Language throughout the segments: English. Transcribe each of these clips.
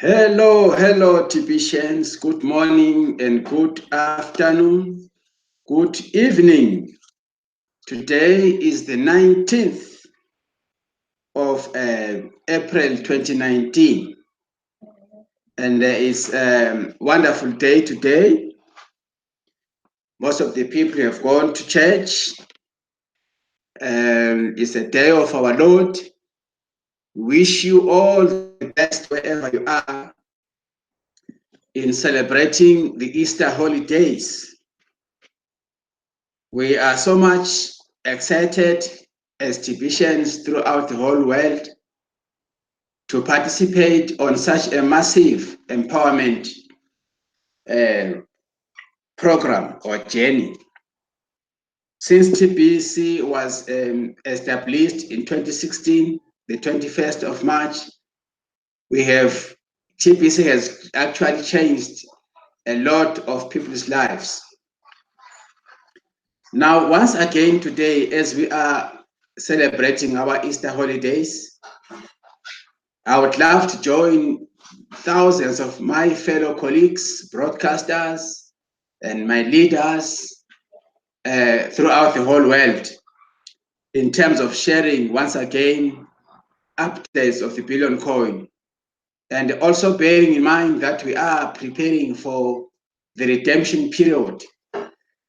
Hello, Tipicians. Good morning and good afternoon. Good evening. Today is the 19th of April 2019. And it's a wonderful day today. Most of the people have gone to church. It's a day of our Lord. We wish you all the best wherever you are in celebrating the Easter holidays. We are so much excited as Tibetan throughout the whole world to participate on such a massive empowerment program or journey. Since TBC was established in 2016, the 21st of March, TBC has actually changed a lot of people's lives. Now, once again today, as we are celebrating our Easter holidays, I would love to join thousands of my fellow colleagues, broadcasters, and my leaders throughout the whole world in terms of sharing once again updates of the Billion Coin, and also bearing in mind that we are preparing for the redemption period.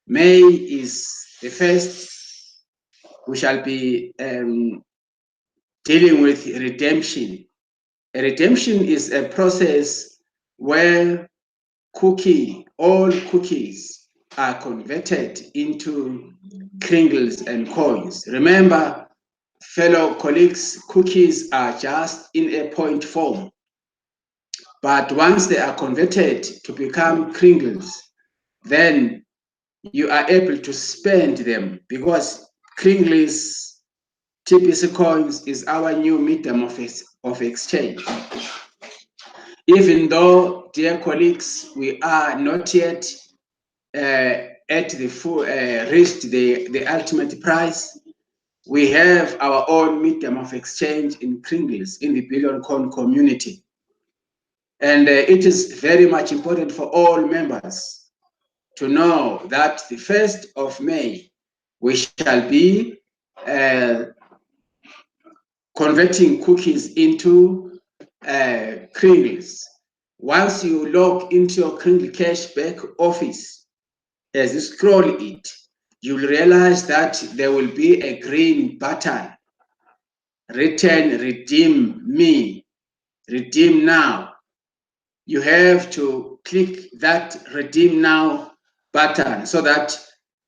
May is the first we shall be dealing with redemption. A redemption is a process where all cookies are converted into kringles and coins. Remember, fellow colleagues, cookies are just in a point form. But once they are converted to become kringles, then you are able to spend them, because kringles, TBC coins, is our new medium of exchange. Even though, dear colleagues, we are not yet at the full reached the ultimate price, we have our own medium of exchange in kringles in the Billion Coin community. And it is very much important for all members to know that the 1st of May, we shall be converting cookies into kringles. Once you log into your Kringle Cashback office, as you scroll it, you'll realize that there will be a green button written "Redeem Me," redeem now. You have to click that redeem now button so that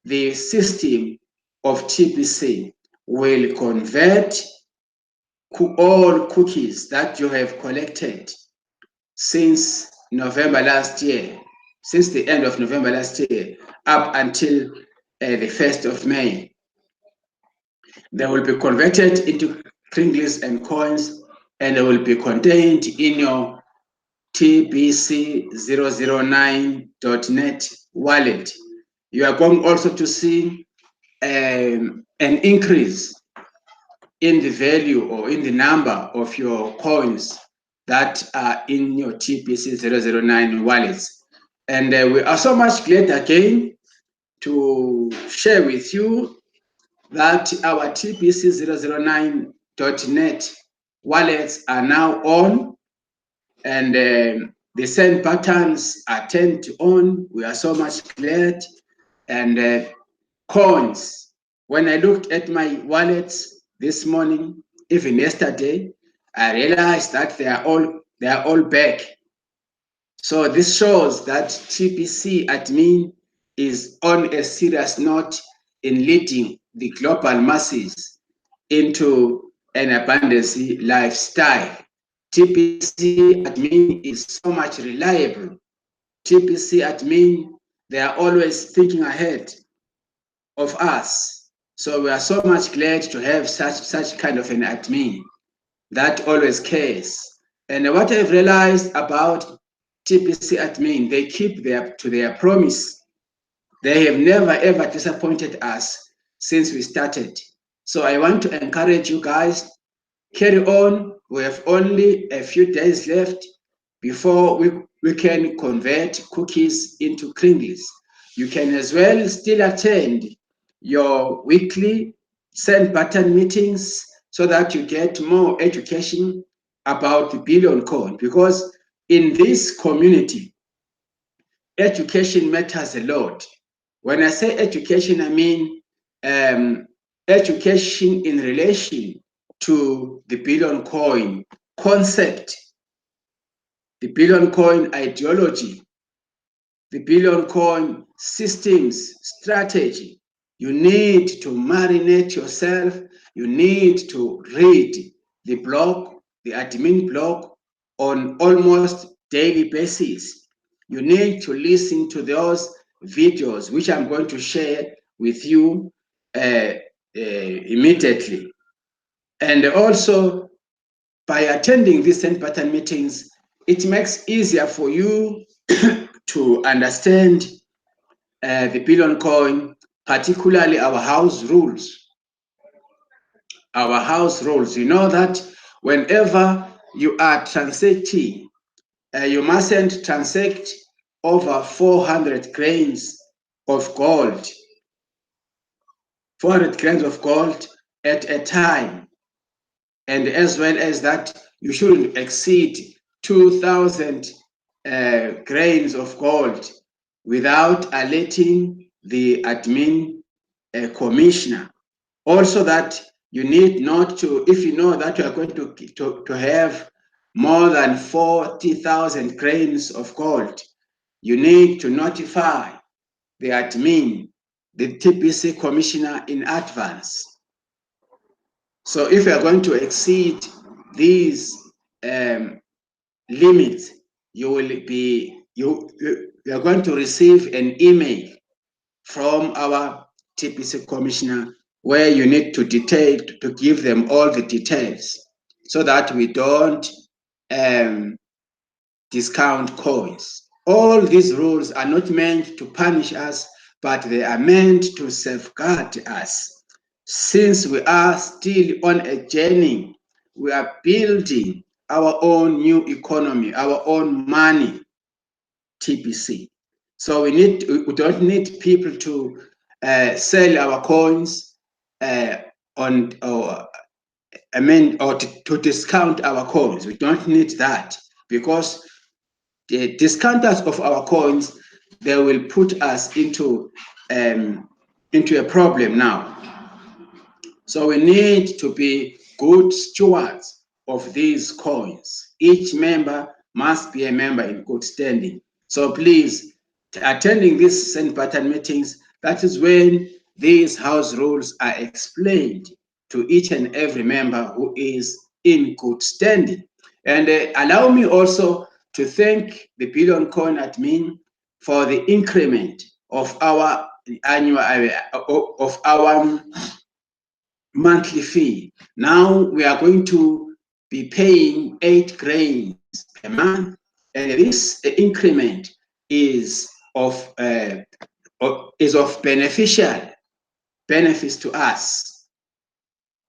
the system of TBC will convert all cookies that you have collected since November last year, since the end of November last year, up until the 1st of May. They will be converted into kringles and coins, and they will be contained in your tbc009.net wallet. You are going also to see an increase in the value or in the number of your coins that are in your TBC009 wallets. And we are so much glad again to share with you that our TBC009.net wallets are now on, and the send buttons are turned on. We are so much glad. And coins, when I looked at my wallets this morning, even yesterday, I realized that they are all back. So this shows that TBC admin is on a serious note in leading the global masses into an abundance lifestyle. TBC admin is so much reliable. TBC admin, they are always thinking ahead of us. So we are so much glad to have such kind of an admin that always cares. And what I've realized about TBC admin, they keep to their promise. They have never ever disappointed us since we started. So I want to encourage you guys, carry on. We have only a few days left before we can convert cookies into Kringlies. You can as well still attend your weekly send button meetings so that you get more education about the Billion Coin, because in this community, education matters a lot. When I say education, I mean education in relation to the Billion Coin concept, the Billion Coin ideology, the Billion Coin systems strategy. You need to marinate yourself. You need to read the blog, the admin blog, on almost daily basis. You need to listen to those videos, which I'm going to share with you immediately. And also, by attending these send button meetings, it makes easier for you to understand the Billion Coin, particularly our house rules. Our house rules. You know that whenever you are transacting, you mustn't transact over 400 grains of gold. 400 grains of gold at a time. And as well as that, you shouldn't exceed 2,000 grains of gold without alerting the admin commissioner. Also that you need not to, if you know that you are going to have more than 40,000 grains of gold, you need to notify the admin, the TPC commissioner in advance. So if you are going to exceed these limits, you will be you are going to receive an email from our TPC commissioner where you need to give them all the details so that we don't discount coins. All these rules are not meant to punish us, but they are meant to safeguard us. Since we are still on a journey, we are building our own new economy, our own money, TPC. So we don't need people to sell our coins to discount our coins. We don't need that, because the discounters of our coins, they will put us into a problem now. So we need to be good stewards of these coins. Each member must be a member in good standing. So please, attending these send button meetings, that is when these house rules are explained to each and every member who is in good standing. And allow me also to thank the Billion Coin admin for the increment of our monthly fee. Now we are going to be paying 8 grains per month, and this increment is of beneficial benefits to us.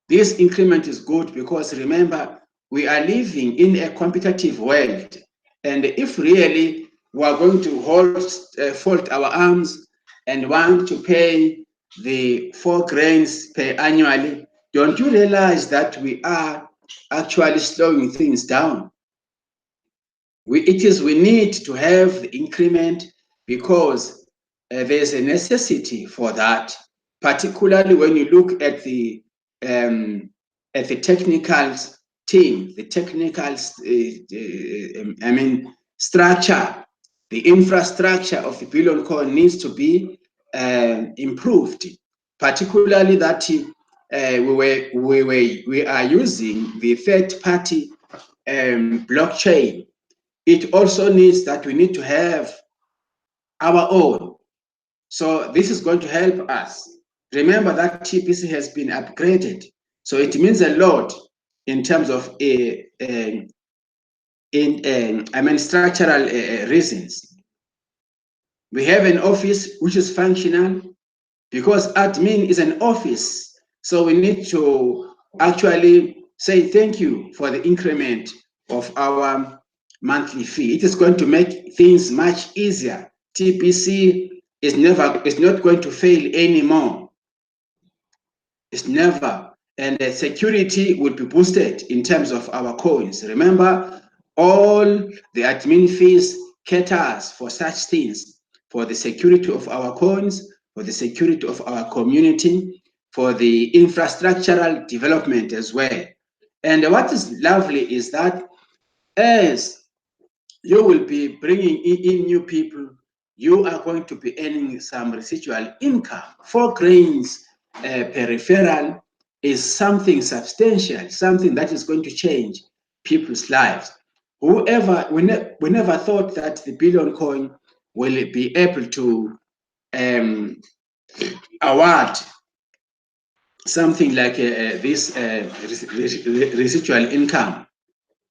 This increment is good because, remember, we are living in a competitive world, and if really we are going to fold our arms and want to pay the 4 grains per annually, don't you realize that we are actually slowing things down? We need to have the increment because there's a necessity for that, particularly when you look at the technical team, the technical, structure. The infrastructure of the Billion Coin needs to be improved, particularly that we are using the third-party blockchain. It also needs that we need to have our own. So this is going to help us. Remember that TPC has been upgraded, so it means a lot in terms of structural reasons. We have an office which is functional because admin is an office. So we need to actually say thank you for the increment of our monthly fee. It is going to make things much easier. TPC is not going to fail anymore. It's never. And the security will be boosted in terms of our coins. Remember, all the admin fees caters for such things, for the security of our coins, for the security of our community, for the infrastructural development as well. And what is lovely is that as you will be bringing in new people, you are going to be earning some residual income. 4 grains per referral is something substantial, something that is going to change people's lives. We never thought that the Billion Coin will be able to award something like this residual income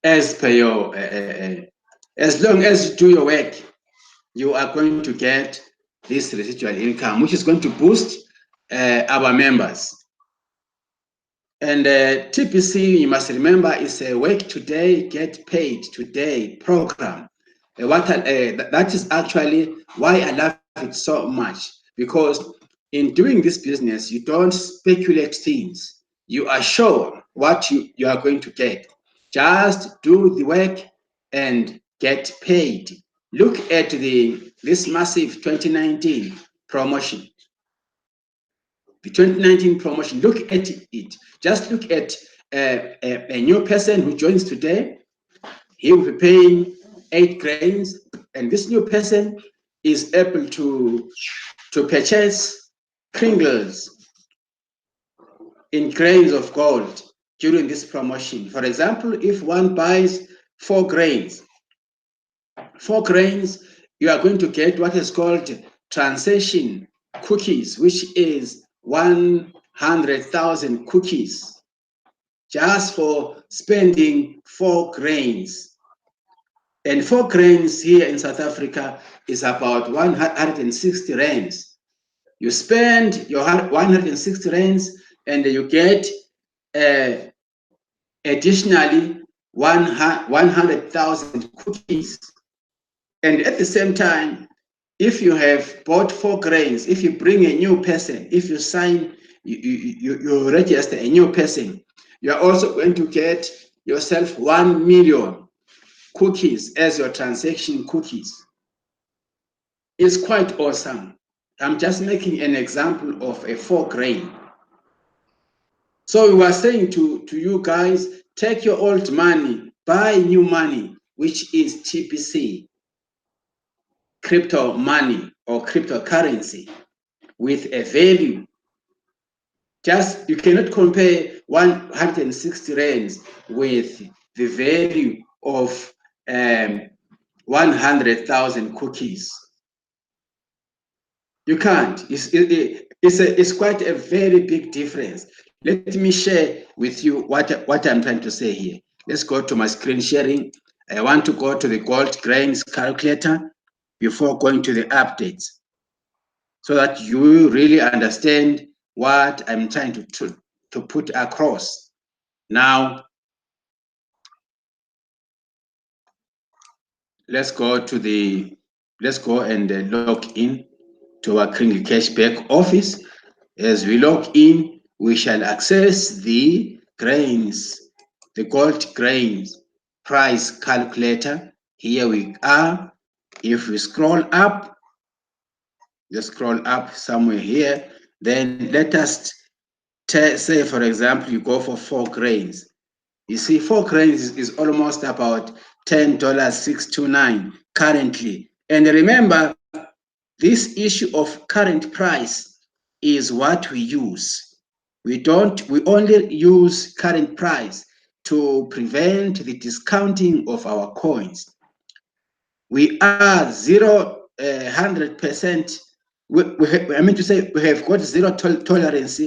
as per your, as long as you do your work, you are going to get this residual income, which is going to boost our members. And TPC, you must remember, is a work today, get paid today program. That is actually why I love it so much, because in doing this business, you don't speculate things. You are sure what you are going to get. Just do the work and get paid. Look at this massive 2019 promotion. The 2019 promotion, look at it. Just look at a new person who joins today. He will be paying 8 grains, and this new person is able to purchase Pringles in grains of gold during this promotion. For example, if one buys 4 grains, you are going to get what is called transaction cookies, which is 100,000 cookies just for spending 4 grains. And 4 grains here in South Africa is about 160 rands. You spend your 160 rands and you get additionally 100,000 cookies. And at the same time, if you have bought 4 grains, if you bring a new person, if you sign, you register a new person, you are also going to get yourself 1 million cookies as your transaction cookies. It's quite awesome. I'm just making an example of a 4 grain. So we were saying to you guys, take your old money, buy new money, which is TPC, crypto money or cryptocurrency with a value. Just, you cannot compare 160 rands with the value of 100,000 cookies. You can't. It's quite a very big difference. Let me share with you what I'm trying to say here. Let's go to my screen sharing. I want to go to the gold grains calculator before going to the updates, so that you really understand what I'm trying to put across. Now, let's go and log in to our Kringle Cashback office. As we log in, we shall access the grains, the gold grains price calculator. Here we are. If we scroll up, just scroll up somewhere here, then let us say, for example, you go for 4 grains. You see, 4 grains is almost about $10.629 currently. And remember, this issue of current price is what we use. We only use current price to prevent the discounting of our coins. We are 100%. I mean to say, we have got zero tolerance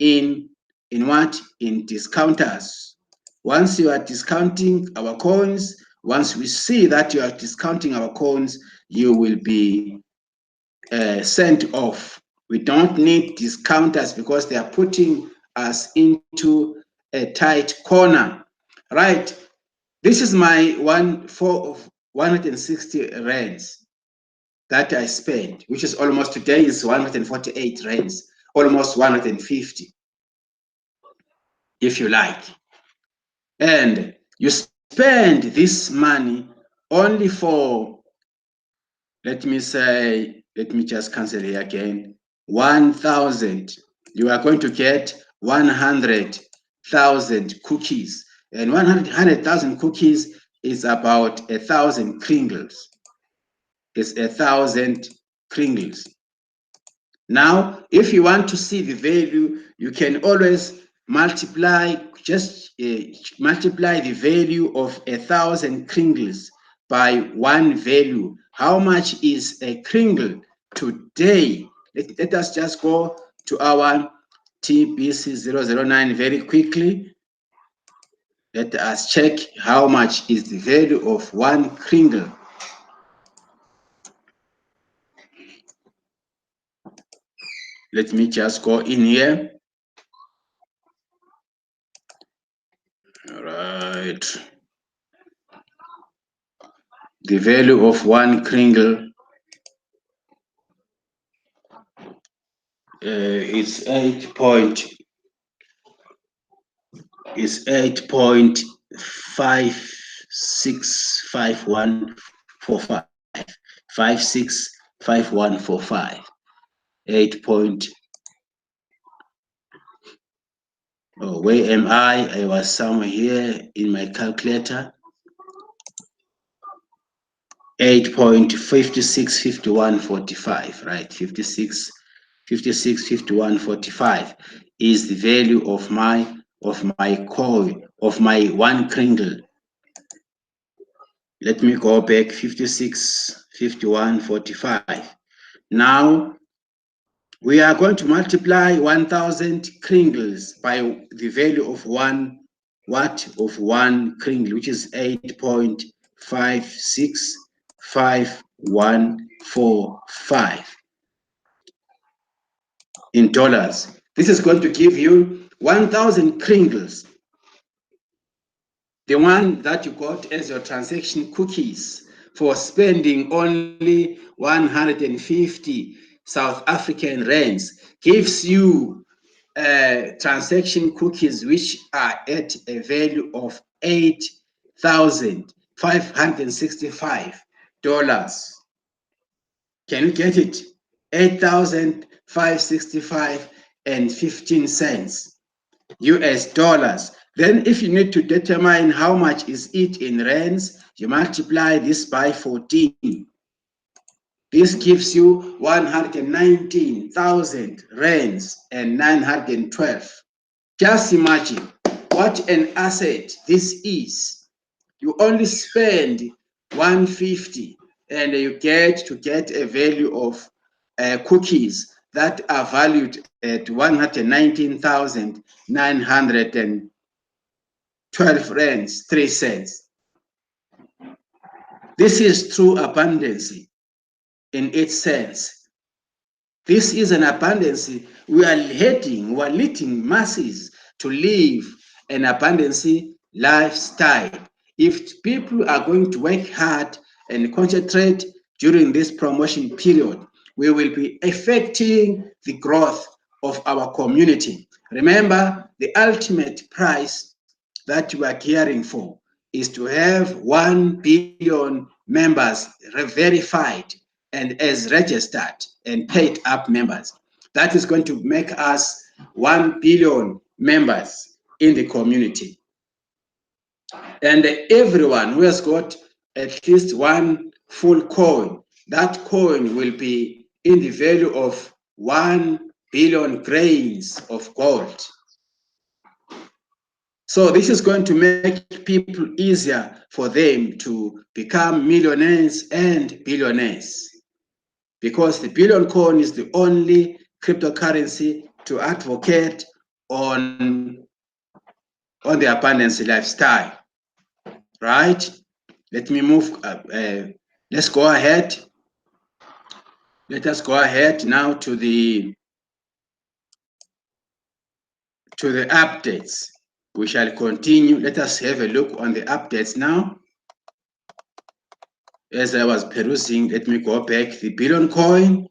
in what? In discounters. Once you are discounting our coins, once we see that you are discounting our coins, you will be sent off. We don't need discounters because they are putting us into a tight corner, right? This is my 160 rands that I spent, which is almost, today is 148 rands, almost 150, if you like. And you spend this money only for, let me just cancel here again, 1,000. You are going to get 100,000 cookies. And 100,000 cookies is about 1,000 kringles. It's 1,000 kringles. Now, if you want to see the value, you can always multiply, multiply the value of 1,000 kringles by one value. How much is a kringle today? Let us just go to our TBC009 very quickly. Let us check how much is the value of one kringle. Let me just go in here. All right. The value of one kringle is 8.565145. 565145. 8 point. Oh, where am I? I was somewhere here in my calculator. 8.565145, right? 565145 is the value of my coin, of my one kringle. Let me go back. 565145. Now we are going to multiply 1,000 kringles by the value of one kringle, which is 8.565145 in dollars. This is going to give you 1,000 kringles, the one that you got as your transaction cookies for spending only 150 South African rands, gives you transaction cookies which are at a value of $8,565. Can you get it? 8,565 and 15 cents US dollars. Then if you need to determine how much is it in rands, you multiply this by 14. This gives you 119,000 rands and 912. Just imagine what an asset this is. You only spend 150 and you get a value of cookies that are valued at 119,912 rands, 3 cents. This is true abundance in its sense. This is an abundance. We are leading masses to live an abundance lifestyle. If people are going to work hard and concentrate during this promotion period, we will be affecting the growth of our community. Remember, the ultimate price that we are caring for is to have 1 billion members verified and as registered and paid up members. That is going to make us 1 billion members in the community. And everyone who has got at least one full coin, that coin will be in the value of 1 billion grains of gold. So this is going to make people easier for them to become millionaires and billionaires, because the billion coin is the only cryptocurrency to advocate on the abundance lifestyle, right? Let me move. Let's go ahead. Let us go ahead now to the updates. We shall continue. Let us have a look on the updates now. As I was perusing, let me go back. The Billion Coin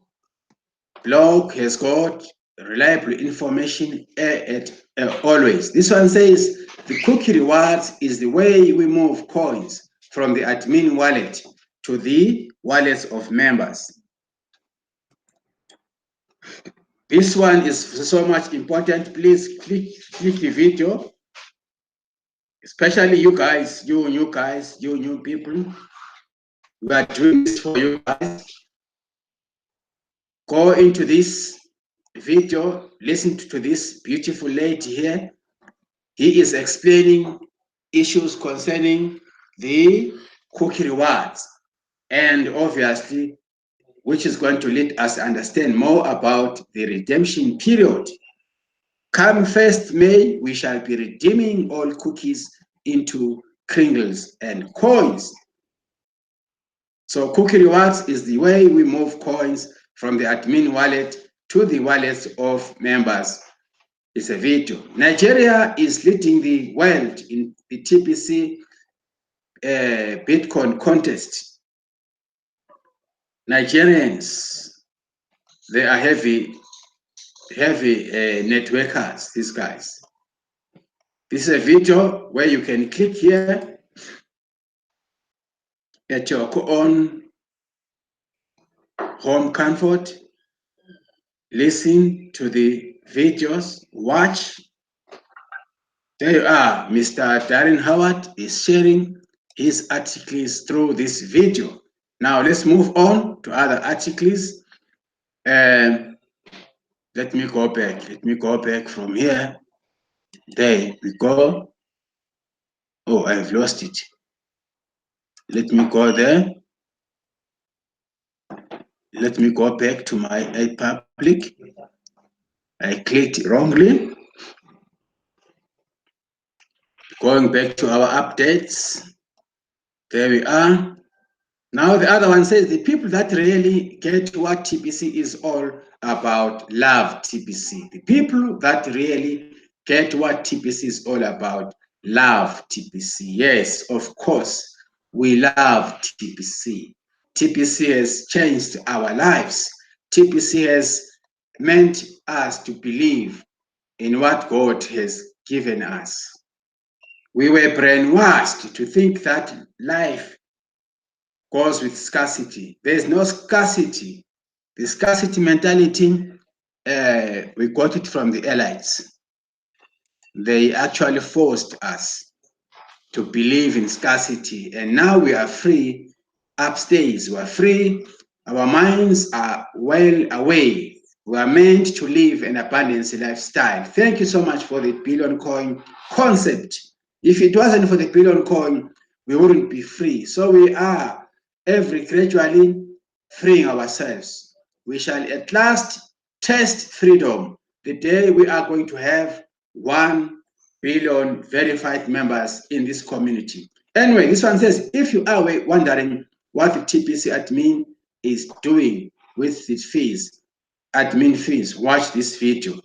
blog has got reliable information always. This one says the cookie rewards is the way we move coins from the admin wallet to the wallets of members. This one is so much important. Please click the video, especially you guys, you new guys, you new people. We are doing this for you guys. Go into this video, listen to this beautiful lady here. He is explaining issues concerning the cookie rewards, and obviously, which is going to let us understand more about the redemption period. Come 1st May, we shall be redeeming all cookies into Kringles and coins. So cookie rewards is the way we move coins from the admin wallet to the wallets of members. It's a video. Nigeria is leading the world in the TBC Bitcoin contest. Nigerians, they are heavy networkers, these guys. This is a video where you can click here at your own home comfort, listen to the videos, watch. There you are. Mr. Darren Howard is sharing his articles through this video. Now let's move on to other articles. Let me go back. Let me go back from here. There we go. Oh, I've lost it. Let me go there. Let me go back to my iPublic. I clicked wrongly. Going back to our updates. There we are. Now the other one says the people that really get what TBC is all about love TBC. The people that really get what TBC is all about love TBC. Yes, of course, we love TBC. TBC has changed our lives. TBC has meant us to believe in what God has given us. We were brainwashed to think that life goes with scarcity. There's no scarcity. The scarcity mentality, we got it from the elites. They actually forced us to believe in scarcity, and now we are free upstairs. We are free. Our minds are well away. We are meant to live an abundance lifestyle. Thank you so much for the Billion Coin concept. If it wasn't for the Billion Coin, we wouldn't be free. So we are gradually freeing ourselves. We shall at last test freedom the day we are going to have 1 billion verified members in this community. Anyway, this one says, if you are wondering what the TBC admin is doing with its fees, admin fees, watch this video.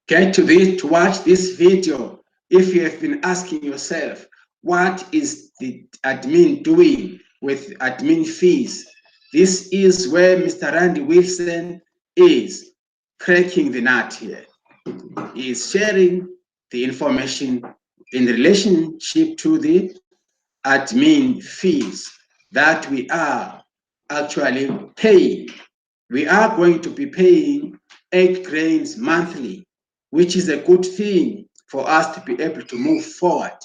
Get to this to watch this video. If you have been asking yourself, what is the admin doing with admin fees? This is where Mr. Randy Wilson is cracking the nut here. He is sharing the information in relationship to the admin fees that we are actually paying. We are going to be paying 8 grains monthly, which is a good thing for us to be able to move forward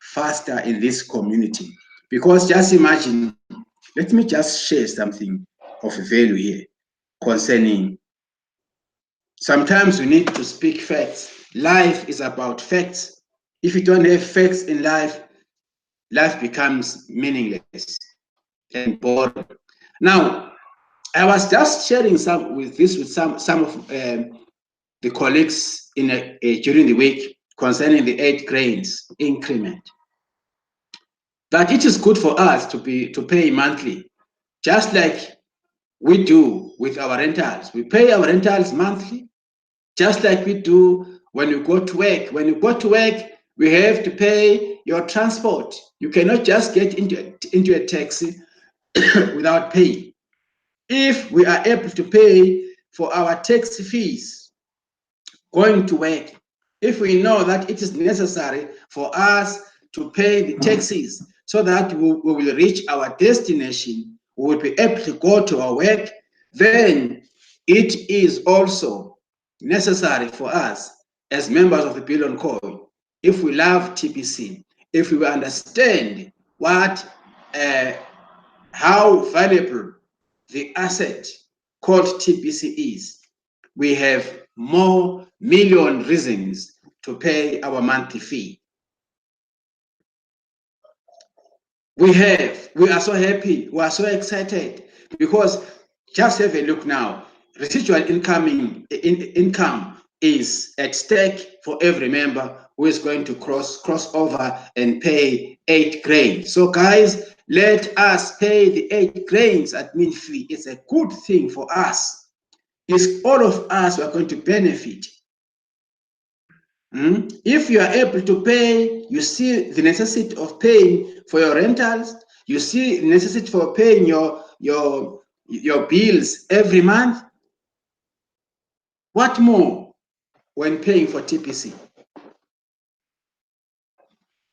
faster in this community. Because just imagine, let me just share something of value here concerning, sometimes we need to speak facts. Life is about facts. If you don't have facts in life, life becomes meaningless and boring. Now, I was just sharing some of the colleagues during the week concerning the 8 grains increment. That it is good for us to pay monthly, just like we do with our rentals. We pay our rentals monthly, just like we do when you go to work. When you go to work, we have to pay your transport. You cannot just get into a taxi without paying. If we are able to pay for our taxi fees going to work, if we know that it is necessary for us to pay the taxis so that we will reach our destination, we will be able to go to our work, then it is also necessary for us as members of the Billion Coin, if we love TPC, if we understand what, how valuable the asset called TPC is, we have more million reasons to pay our monthly fee. We are so happy, we are so excited, because just have a look now. Residual income is at stake for every member who is going to cross over and pay 8 grains. So guys, let us pay the 8 grains admin fee. It's a good thing for us. It's all of us who are going to benefit. If you are able to pay, you see the necessity of paying for your rentals, you see the necessity for paying your bills every month. What more when paying for TPC?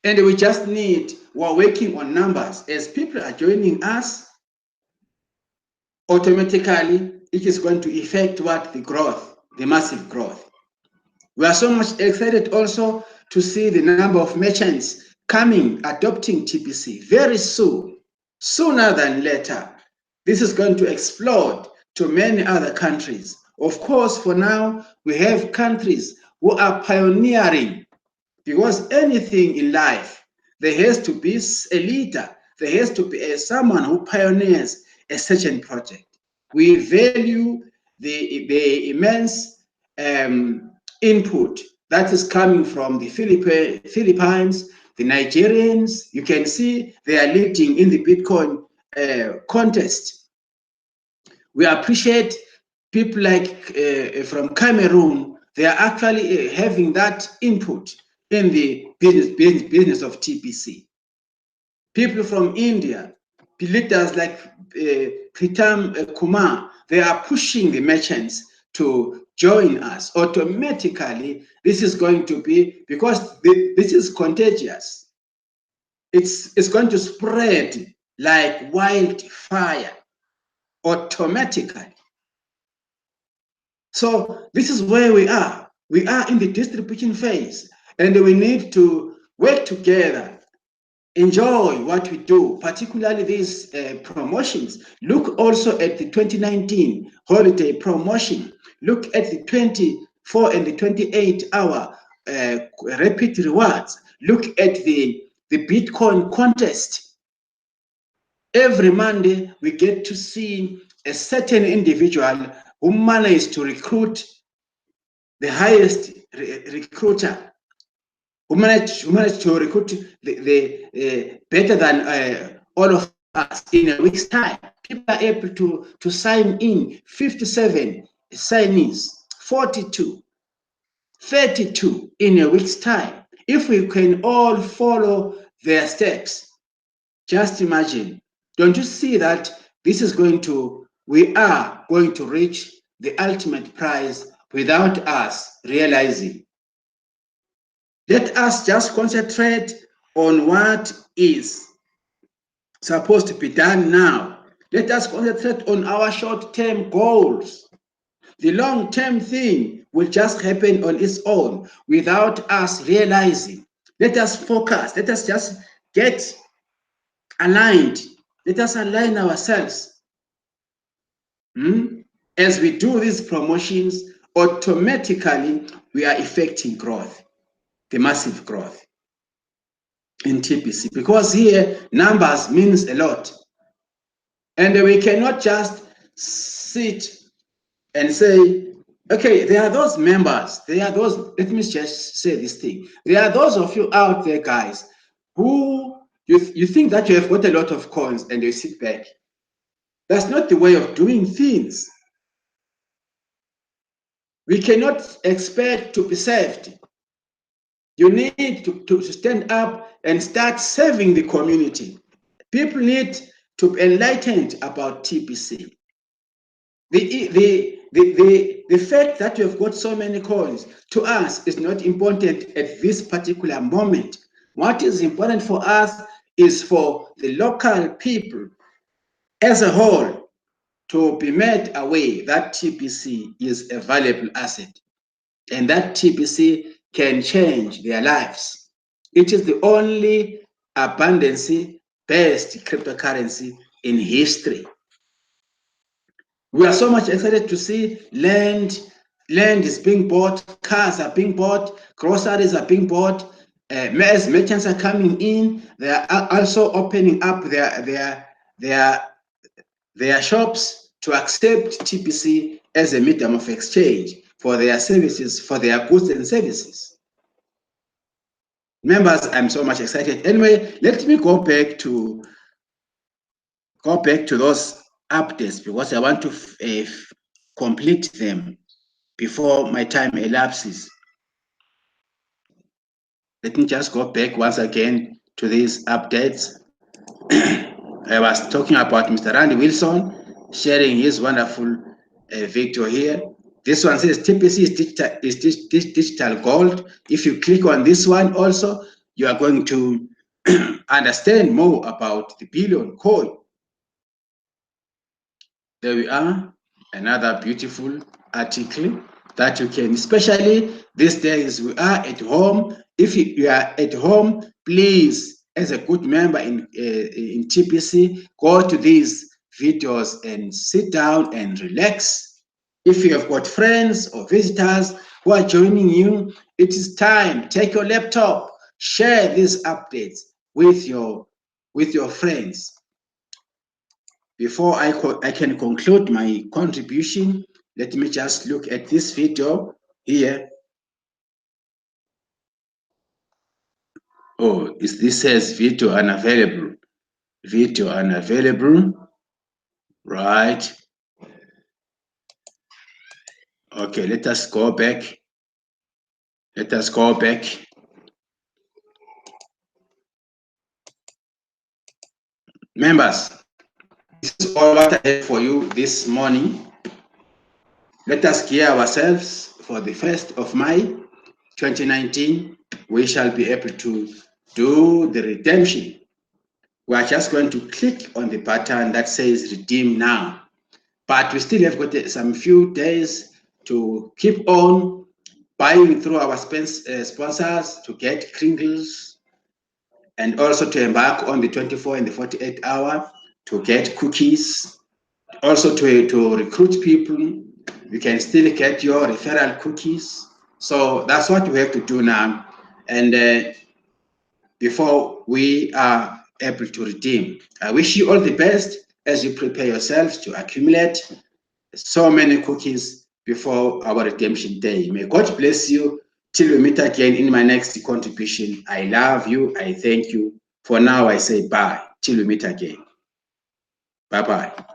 And we just need, we're working on numbers. As people are joining us, automatically it is going to affect what? The growth, the massive growth. We are so much excited also to see the number of merchants coming, adopting TPC very soon, sooner than later. This is going to explode to many other countries. Of course, for now, we have countries who are pioneering, because anything in life, there has to be a leader, there has to be someone who pioneers a certain project. We value the immense input that is coming from the Philippines, the Nigerians. You can see they are leading in the Bitcoin contest. We appreciate people like from Cameroon. They are actually having that input in the business of TPC. People from India, leaders like Pritam Kumar, they are pushing the merchants to join us. Automatically, this is going to be, because this is contagious. It's going to spread like wildfire automatically. So this is where we are. We are in the distribution phase, and we need to work together, enjoy what we do, particularly these promotions. Look also at the 2019 holiday promotion. Look at the 24 and the 28-hour rapid rewards. Look at the Bitcoin contest. Every Monday, we get to see a certain individual who managed to recruit the highest recruiter, who managed to recruit the better than all of us in a week's time. People are able to sign in 57 signees, 42, 32 in a week's time. If we can all follow their steps, just imagine. Don't you see that this is we are going to reach the ultimate prize without us realizing? Let us just concentrate on what is supposed to be done now. Let us concentrate on our short-term goals. The long-term thing will just happen on its own without us realizing. Let us focus. Let us just get aligned. Let us align ourselves. As we do these promotions, automatically we are effecting growth, the massive growth in TPC, because here numbers means a lot. And we cannot just sit and say, okay, there are those members, there are those, let me just say this thing. There are those of you out there, guys, who you think that you have got a lot of coins and you sit back. That's not the way of doing things. We cannot expect to be saved. You need to stand up and start serving the community. People need to be enlightened about TPC. The fact that you have got so many coins to us is not important at this particular moment. What is important for us is for the local people as a whole to be made aware that TPC is a valuable asset and that TPC can change their lives. It is the only abundance-based cryptocurrency in history. We are so much excited to see land is being bought, cars are being bought, groceries are being bought, as merchants are coming in. They are also opening up their shops to accept TPC as a medium of exchange for their services, for their goods and services. Members, I'm so much excited. Anyway, let me go back to those updates because I want to complete them before my time elapses. Let me just go back once again to these updates. I was talking about Mr. Randy Wilson sharing his wonderful video here. This one says TPC is digital gold. If you click on this one also, you are going to understand more about the Billion coin. There we are, another beautiful article that you can, especially these days we are at home. If you are at home, please, as a good member in TPC, go to these videos and sit down and relax. If you have got friends or visitors who are joining you, it is time. Take your laptop, share these updates with your friends. Before I can conclude my contribution, let me just look at this video here. Oh, this says video unavailable. Video unavailable. Right. Okay, let us go back. Let us go back. Members, this is all what I have for you this morning. Let us gear ourselves for the 1st of May 2019. We shall be able to do the redemption. We are just going to click on the button that says redeem now, but we still have got some few days to keep on buying through our sponsors to get Kringles, and also to embark on the 24 and the 48 hour to get cookies, also to recruit people. You can still get your referral cookies. So that's what we have to do now, and before we are able to redeem. I wish you all the best as you prepare yourselves to accumulate so many cookies before our redemption day. May God bless you till we meet again in my next contribution. I love you. I thank you. For now, I say bye till we meet again. Bye-bye.